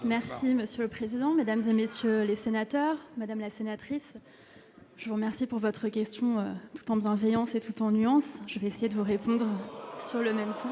Merci, Monsieur le Président, Mesdames et Messieurs les sénateurs, Madame la sénatrice. Je vous remercie pour votre question tout en bienveillance et tout en nuance. Je vais essayer de vous répondre sur le même ton.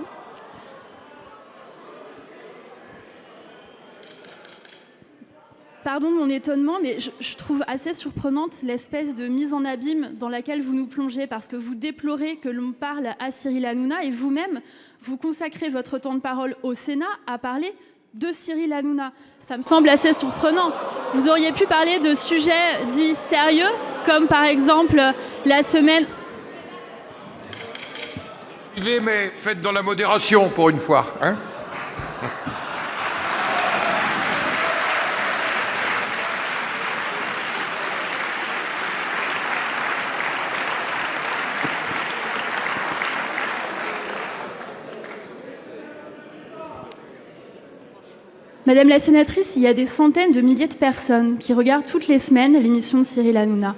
Pardon de mon étonnement, mais je trouve assez surprenante l'espèce de mise en abîme dans laquelle vous nous plongez, parce que vous déplorez que l'on parle à Cyril Hanouna et vous-même, vous consacrez votre temps de parole au Sénat à parler de Cyril Hanouna. Ça me semble assez surprenant. Vous auriez pu parler de sujets dits sérieux, comme par exemple la semaine... Suivez, mais faites dans la modération pour une fois, hein. Madame la sénatrice, il y a des centaines de milliers de personnes qui regardent toutes les semaines l'émission de Cyril Hanouna.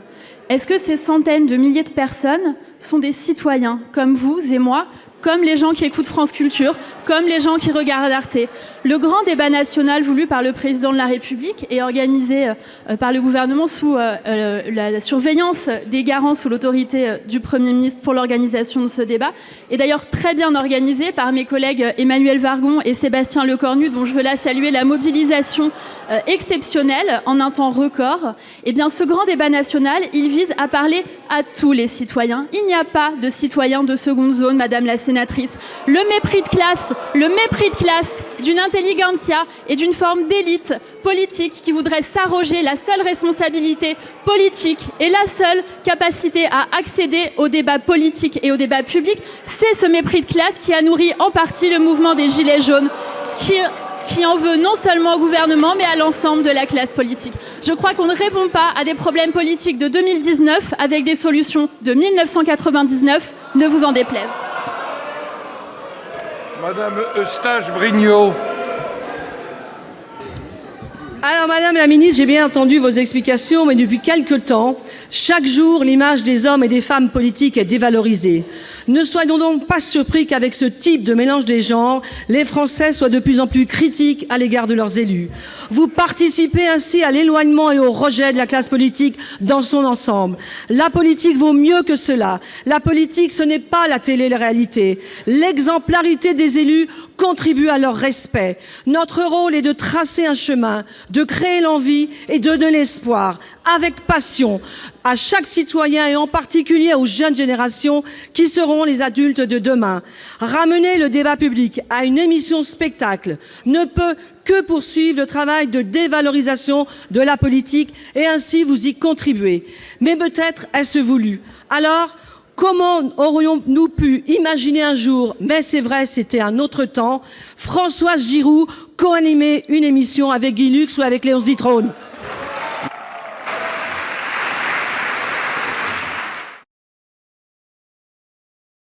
Est-ce que ces centaines de milliers de personnes sont des citoyens comme vous et moi, comme les gens qui écoutent France Culture, comme les gens qui regardent Arte? Le grand débat national voulu par le président de la République et organisé par le gouvernement sous la surveillance des garants, sous l'autorité du Premier ministre pour l'organisation de ce débat, est d'ailleurs très bien organisé par mes collègues Emmanuel Vargon et Sébastien Lecornu, dont je veux là saluer la mobilisation exceptionnelle en un temps record. Eh bien, ce grand débat national, il vise à parler à tous les citoyens. Il n'y a pas de citoyens de seconde zone, Madame la sénatrice. Le mépris de classe d'une intelligentsia et d'une forme d'élite politique qui voudrait s'arroger la seule responsabilité politique et la seule capacité à accéder au débat politique et au débat public, c'est ce mépris de classe qui a nourri en partie le mouvement des Gilets jaunes, qui en veut non seulement au gouvernement, mais à l'ensemble de la classe politique. Je crois qu'on ne répond pas à des problèmes politiques de 2019 avec des solutions de 1999, ne vous en déplaise. Madame Eustache-Brinio. Alors, Madame la Ministre, j'ai bien entendu vos explications, mais depuis quelque temps, chaque jour, l'image des hommes et des femmes politiques est dévalorisée. Ne soyons donc pas surpris qu'avec ce type de mélange des genres, les Français soient de plus en plus critiques à l'égard de leurs élus. Vous participez ainsi à l'éloignement et au rejet de la classe politique dans son ensemble. La politique vaut mieux que cela. La politique, ce n'est pas la télé-réalité. L'exemplarité des élus contribue à leur respect. Notre rôle est de tracer un chemin, de créer l'envie et de donner l'espoir, avec passion, à chaque citoyen et en particulier aux jeunes générations qui seront les adultes de demain. Ramener le débat public à une émission spectacle ne peut que poursuivre le travail de dévalorisation de la politique et ainsi vous y contribuez. Mais peut-être est-ce voulu. Alors, comment aurions-nous pu imaginer un jour, mais c'est vrai, c'était un autre temps, Françoise Giroud co-animer une émission avec Guy Lux ou avec Léon Zitrone?